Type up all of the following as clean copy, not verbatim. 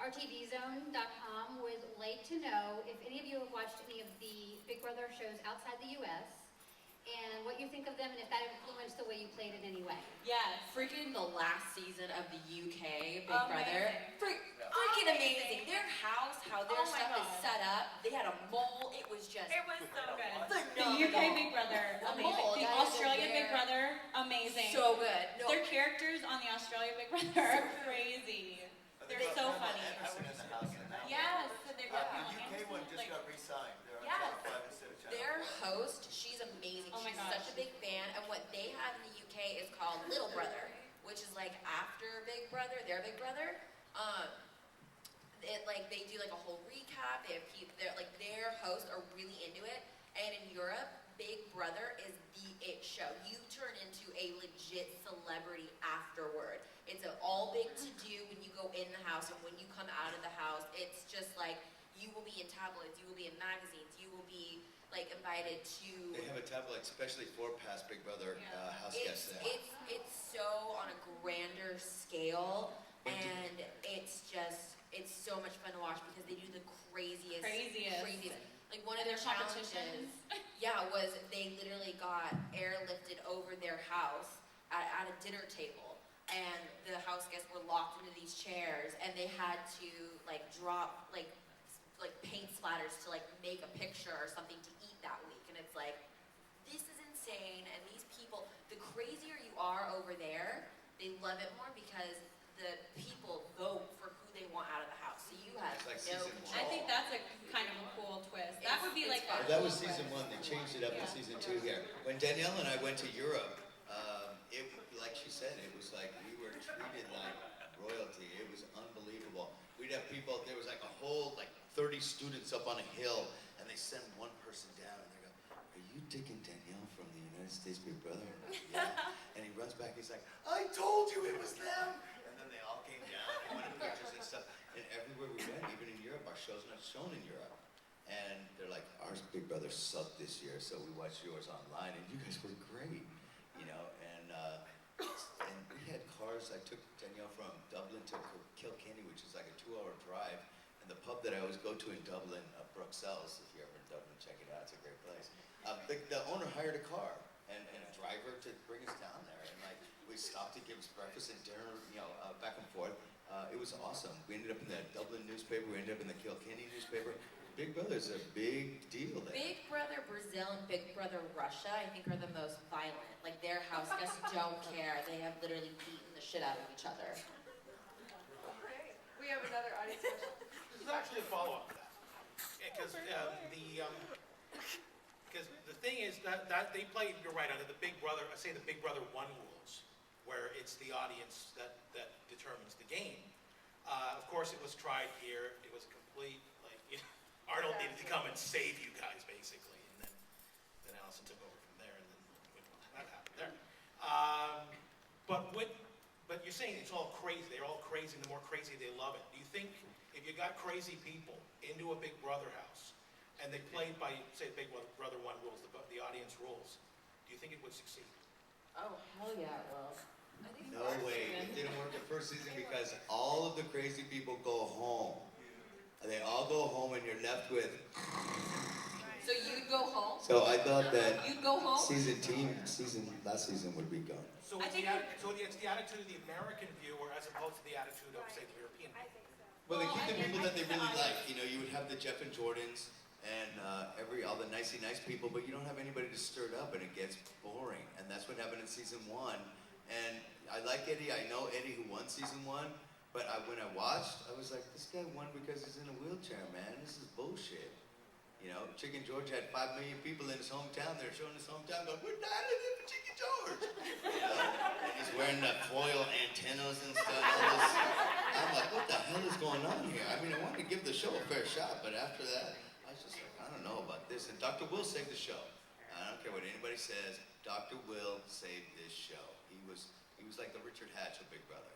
RTVZone.com would like to know if any of you have watched any of the Big Brother shows outside the U.S. and what you think of them and if that influenced the way you played in any way. Yes. Freaking the last season of the UK Big Brother. Freaking amazing. Their house, how their stuff is set up. They had a mole. It was just... It was so good. Phenomenal. The UK Big Brother, amazing. The Australian Big Brother, amazing. So good. No. Their characters on the Australian Big Brother are crazy. They're so funny. Yes. So they're the UK one just got re-signed. They're on Channel 5 instead of Channel 4. Their host, she's amazing. Oh my she's gosh. such a big fan. And what they have in the UK is called Little Brother, which is like after Big Brother, their Big Brother. They do like a whole recap. They have their hosts are really into it. And in Europe, Big Brother is the it show. You turn into a legit celebrity afterward. It's an all big to do when you go in the house, and when you come out of the house, it's just like you will be in tabloids, you will be in magazines, you will be like invited to. They have a tabloid especially for past Big Brother house guests there. It's so on a grander scale, and it's so much fun to watch because they do the craziest. Like one of their challenges, was they literally got airlifted over their house at a dinner table, and the house guests were locked into these chairs, and they had to like drop like paint splatters to like make a picture or something to eat that week, and it's like, this is insane. And these people, the crazier you are over there, they love it more because the people vote for who they want out of the house. So you have like no season control. I think that's a kind of a cool twist. That would be like fun. That was season 1. They changed it up in season 2 here. When Danielle and I went to Europe, it, like she said, it was like we were treated like royalty. It was unbelievable. We'd have people, there was like a whole 30 students up on a hill, and they send one person down, and they go, "Are you Dick and Danielle from the United States Big Brother?" Yeah. And he runs back, he's like, "I told you it was them!" And then they all came down and wanted pictures and stuff. And everywhere we went, even in Europe, our show's not shown in Europe. And they're like, "Our Big Brother sucked this year, so we watched yours online, and you guys were great." You know, and we had cars. I took Danielle from Dublin to Kilkenny, which is like a 2-hour drive. And the pub that I always go to in Dublin, Bruxelles, if you're ever in Dublin, check it out, it's a great place. The owner hired a car and a driver to bring us down there. And like, we stopped to give us breakfast and dinner, back and forth. It was awesome. We ended up in the Dublin newspaper, we ended up in the Kilkenny newspaper. Big Brother's a big deal there. Big Brother Brazil and Big Brother Russia, I think, are the most violent. Like, their house guests don't care. They have literally beaten the shit out of each other. Okay. We have another audience question. This is actually a follow-up to that. Because the thing is that they play, you're right, under the Big Brother, I say the Big Brother 1 rules, where it's the audience that determines the game. Of course, it was tried here. It was complete, Arnold needed to come and save you guys, basically, and then Allison took over from there, and then that happened there. But you're saying it's all crazy. They're all crazy, and the more crazy they love it. Do you think if you got crazy people into a Big Brother house, and they played by, say, Big Brother 1 rules, the audience rules, do you think it would succeed? Oh, hell yeah, it will. No way. It didn't work the first season because all of the crazy people go home. They all go home, and you're left with. So you'd go home? So I thought that you'd go home? last season would be gone. So it's the attitude of the American viewer as opposed to the attitude of, say, the European viewer. Well, they keep the people that they really like. You know, you would have the Jeff and Jordans and all the nicey nice people, but you don't have anybody to stir it up, and it gets boring. And that's what happened in season 1. And I like Eddie. I know Eddie who won season 1. But when I watched, I was like, this guy won because he's in a wheelchair, man. This is bullshit. You know, Chicken George had 5 million people in his hometown. They're showing his hometown going, we're not living for Chicken George. And he's wearing the foil antennas and stuff. I'm like, what the hell is going on here? I mean, I wanted to give the show a fair shot, but after that, I was just like, I don't know about this. And Dr. Will saved the show. I don't care what anybody says. Dr. Will saved this show. He was like the Richard Hatch of Big Brother,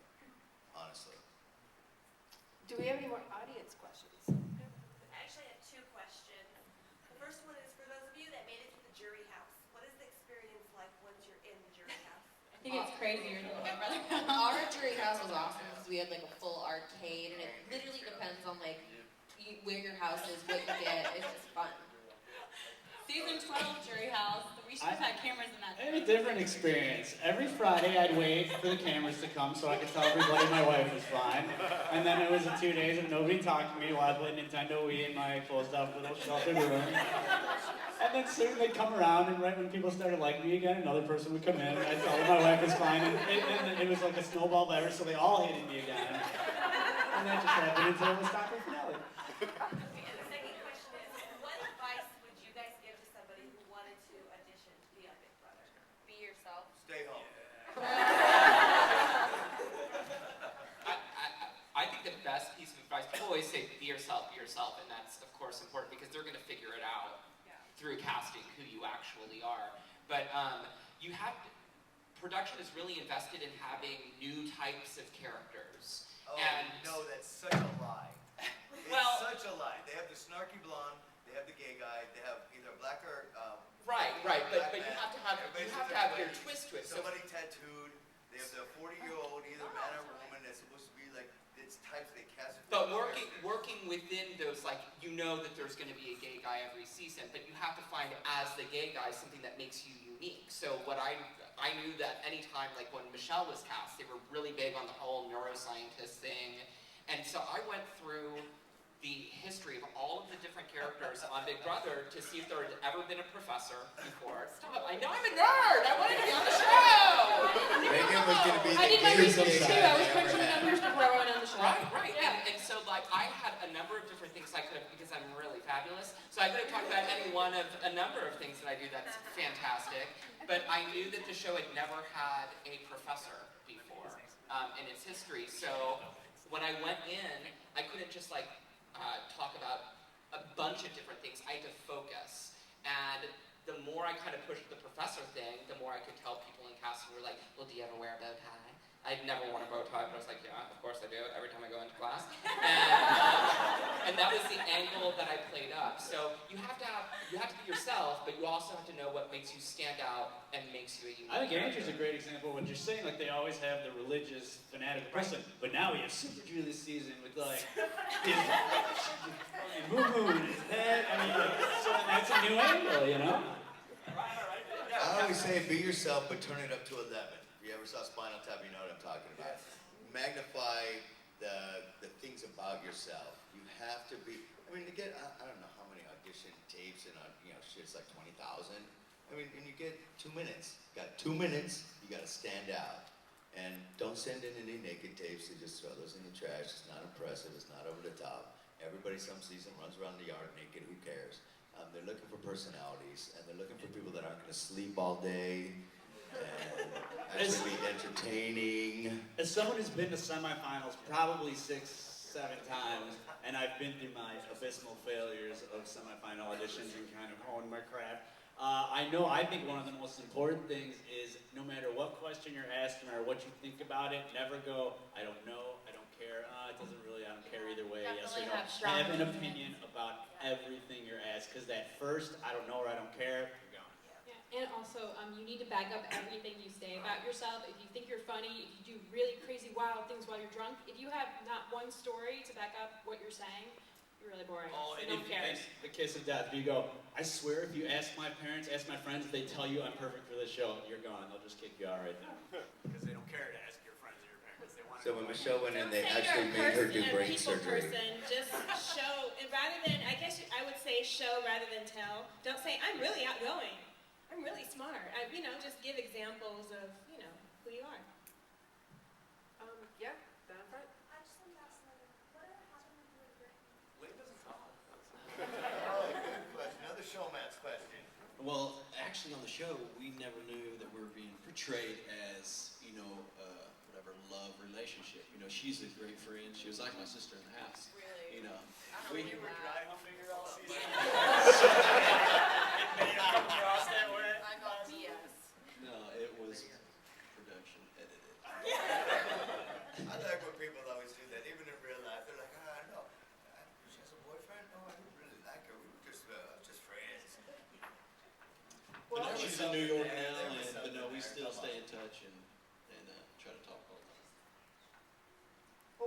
honestly. Do we have any more audience questions? I actually have 2 questions. The first one is for those of you that made it to the jury house. What is the experience like once you're in the jury house? I think it's crazier than Big Brother. Our jury house was awesome. because we had like a full arcade, and it literally depends on like where your house is, what you get. It's just fun. Season 12 Jury House. We should have had cameras in that. I had a different experience. Every Friday I'd wait for the cameras to come so I could tell everybody my wife was fine. And then it was the 2 days of nobody talking to me while I played Nintendo Wii in my closed off little sheltered room. And then soon they'd come around, and right when people started liking me again, another person would come in, and I'd tell them my wife was fine, and it was like a snowball ever, so they all hated me again. And that just happened until it was time for finale. And the second question is, what advice would you guys give to somebody who wanted to audition to be on Big Brother? Be yourself. Stay home. I think the best piece of advice, people always say be yourself, and that's of course important because they're going to figure it out through casting who you actually are. But you have to, production is really invested in having new types of characters. Oh, and no, that's such a lie. It's Well- such a lie. They have the snarky blonde, they have the gay guy, they have either black or right, black but you man. have to have Everybody's your different. twist to it. So Somebody tattooed. They have the 40-year-old, either man or woman. That's supposed to be like it's types they cast. But working within those, like, you know that there's going to be a gay guy every season, but you have to find as the gay guy something that makes you unique. So what I knew that anytime, like when Michelle was cast, they were really big on the whole neuroscientist thing, and so I went through the history of all of the different characters on Big Brother to see if there had ever been a professor before. Stop! I know I'm a nerd. I wanted to be on the show. Megan was going to be the I did my gayest research gay too. guy I was they ever crunching the had. numbers before I went on the show. Right. Yeah. And so like I had a number of different things I could have, because I'm really fabulous, so I could have talked about any one of a number of things that I do that's fantastic, but I knew that the show had never had a professor before in its history, so when I went in, I couldn't just like talk about a bunch of different things. I had to focus, and the more I kind of pushed the professor thing, the more I could tell people in casting were like, well, do you ever wear a bow tie? I'd never worn a bow tie, but I was like, yeah, of course I do, every time I go into class. And that was the angle that I played up. So you have to be yourself, but you also have to know what makes you stand out and makes you a unique I think character. Andrew's a great example of what you're saying. Like, they always have the religious, fanatical person, but now we have Super Drew this season with like his moo-moo in his head. I mean, like, so that's a new angle, you know? I always say be yourself, but turn it up to 11. If you ever saw Spinal Tap, you know what I'm talking about. Magnify the things about yourself. You have to be. I mean, to get I don't know how many audition tapes and shit's like 20,000. I mean, and you get 2 minutes. You got 2 minutes. You got to stand out. And don't send in any naked tapes. They just throw those in the trash. It's not impressive. It's not over the top. Everybody some season runs around the yard naked. Who cares? They're looking for personalities, and they're looking for people that aren't going to sleep all day and actually be entertaining. As someone who's been to semifinals probably 6, 7 times, and I've been through my abysmal failures of semifinal auditions and kind of honed my craft, I think one of the most important things is no matter what question you're asked, no matter what you think about it, never go, I don't know, I don't care, it doesn't really, I don't care either way, yes or no. Have an opinion about everything you're asked, because that first, I don't know or I don't care, you're gone. Yeah. And also, you need to back up everything you say about yourself. If you think you're funny, if you do really crazy, wild things while you're drunk, if you have not one story to back up what you're saying, you're really boring. Oh, So and no one cares. the kiss of death. You go, I swear if you ask my parents, ask my friends, if they tell you I'm perfect for this show, you're gone. They'll just kick you out right now. Because they don't care to ask your friends or your parents. They want So when Michelle went in, Don't they say actually you're a made her person, do a brain people surgery. person. Just show, and rather than, I guess I would say show rather than tell. Don't say, I'm really outgoing. I'm really smart. Just give examples of, who you are. Yeah, down front. I just wanted to ask whatever happened with you and Brittany? Lane doesn't talk. Oh, good question. Another showman's question. Well, actually on the show, we never knew that we were being portrayed as, whatever love relationship. She's a great friend. She was like my sister in the house. Really? We were dry humping her all season. I got BS. No, it was production edited. I like when people always do that, even in real life. They're like, no, she has a boyfriend? No, I didn't really like her. We were just friends. But now she's in New York now, but no, we there. still Come stay on. in touch and try to talk all the time.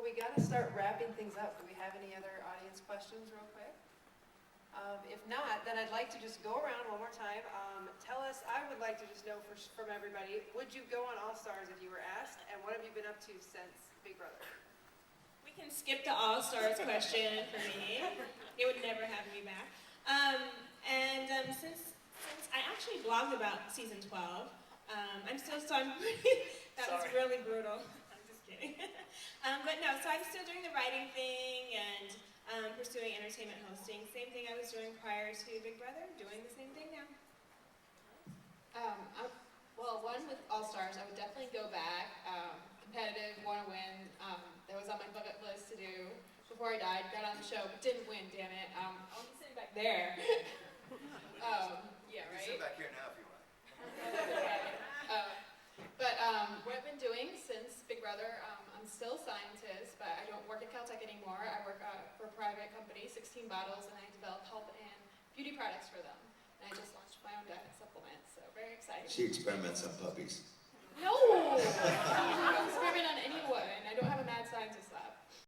we gotta start wrapping things up. Do we have any other audience questions real quick? If not, then I'd like to just go around one more time. Tell us, I would like to just know from everybody, would you go on All Stars if you were asked? And what have you been up to since Big Brother? We can skip the All-Stars question for me. It would never have me back. Since I actually blogged about season 12, I'm still, so I'm, that was really brutal. I'm just kidding. But no, so I'm still doing the writing thing and pursuing entertainment hosting. Same thing I was doing prior to Big Brother, doing the same thing now. Well, one with All Stars, I would definitely go back. Competitive, want to win. That was on my bucket list to do before I died. Got on the show, but didn't win. Damn it. I'll be sitting back there. Yeah, right. Sit back here now if you want. But what I've been doing since Big Brother, I'm still a scientist, but I don't work at Caltech anymore. I work for a private company, 16 bottles, and I develop health and beauty products for them. And I just launched my own diet supplement, so very exciting. She experiments on puppies.